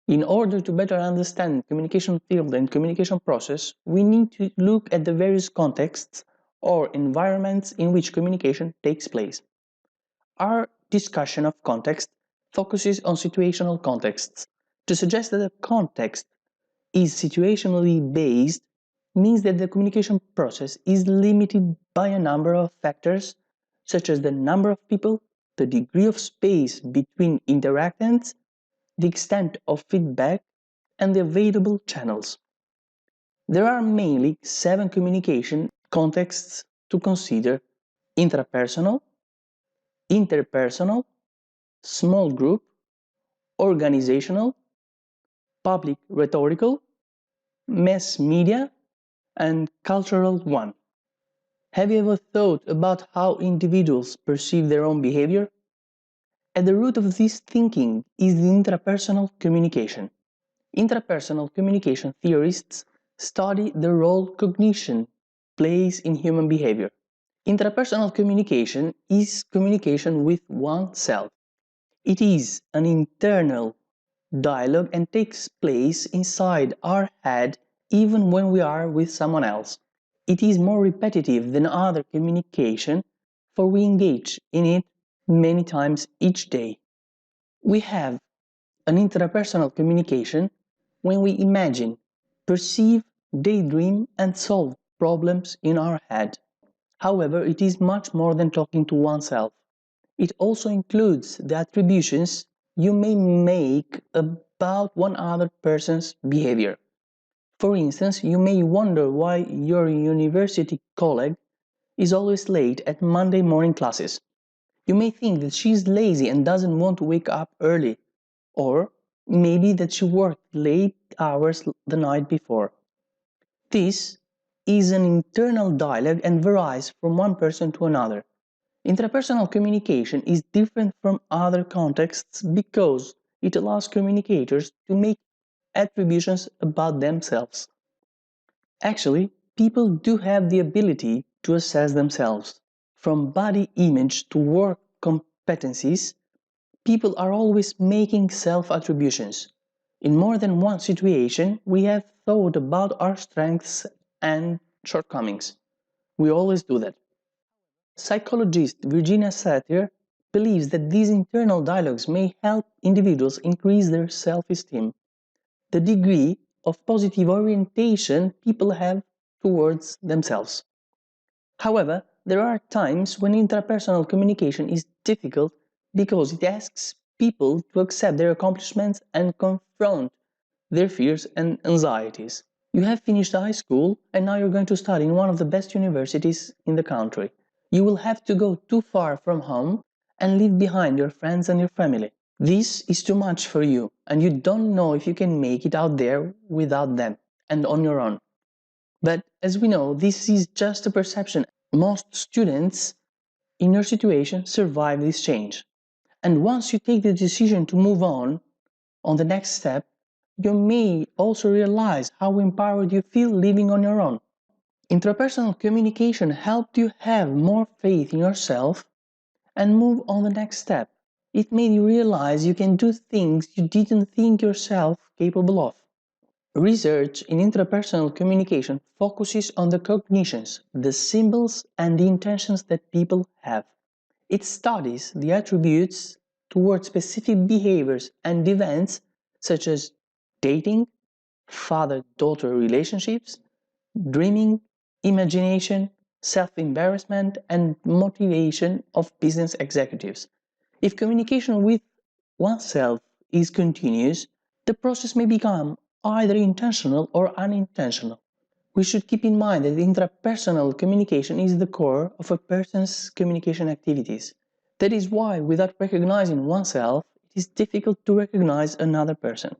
In order to better understand communication field and communication process, we need to look at the various contexts or environments in which communication takes place. Our discussion of context focuses on situational contexts. To suggest that a context is situationally based means that the communication process is limited by a number of factors such as the number of people, the degree of space between interactants, the extent of feedback, and the available channels. There are mainly 7 communication contexts to consider: intrapersonal, interpersonal, small group, organizational, public rhetorical, mass media, and cultural one. Have you ever thought about how individuals perceive their own behavior? At the root of this thinking is the intrapersonal communication. Intrapersonal communication theorists study the role cognition plays in human behavior. Intrapersonal communication is communication with oneself. It is an internal dialogue and takes place inside our head even when we are with someone else. It is more repetitive than other communication, for we engage in it many times each day. We have an intrapersonal communication when we imagine, perceive, daydream, and solve problems in our head. However, it is much more than talking to oneself. It also includes the attributions you may make about one other person's behavior. For instance, you may wonder why your university colleague is always late at Monday morning classes. You may think that she is lazy and doesn't want to wake up early, or maybe that she worked late hours the night before. This is an internal dialogue and varies from one person to another. Interpersonal communication is different from other contexts because it allows communicators to make attributions about themselves. Actually, people do have the ability to assess themselves. From body image to work competencies, people are always making self-attributions. In more than one situation, we have thought about our strengths and shortcomings. We always do that. Psychologist Virginia Satir believes that these internal dialogues may help individuals increase their self-esteem. The degree of positive orientation people have towards themselves. However, there are times when intrapersonal communication is difficult because it asks people to accept their accomplishments and confront their fears and anxieties. You have finished high school and now you're going to study in one of the best universities in the country. You will have to go too far from home and leave behind your friends and your family. This is too much for you and you don't know if you can make it out there without them and on your own. But as we know, this is just a perception. Most students in your situation survive this change. And once you take the decision to move on the next step, you may also realize how empowered you feel living on your own. Intrapersonal communication helped you have more faith in yourself and move on the next step. It made you realize you can do things you didn't think yourself capable of. Research in intrapersonal communication focuses on the cognitions, the symbols, and the intentions that people have. It studies the attributes towards specific behaviors and events such as dating, father-daughter relationships, dreaming, imagination, self-embarrassment, and motivation of business executives. If communication with oneself is continuous, the process may become either intentional or unintentional. We should keep in mind that intrapersonal communication is the core of a person's communication activities. That is why, without recognizing oneself, it is difficult to recognize another person.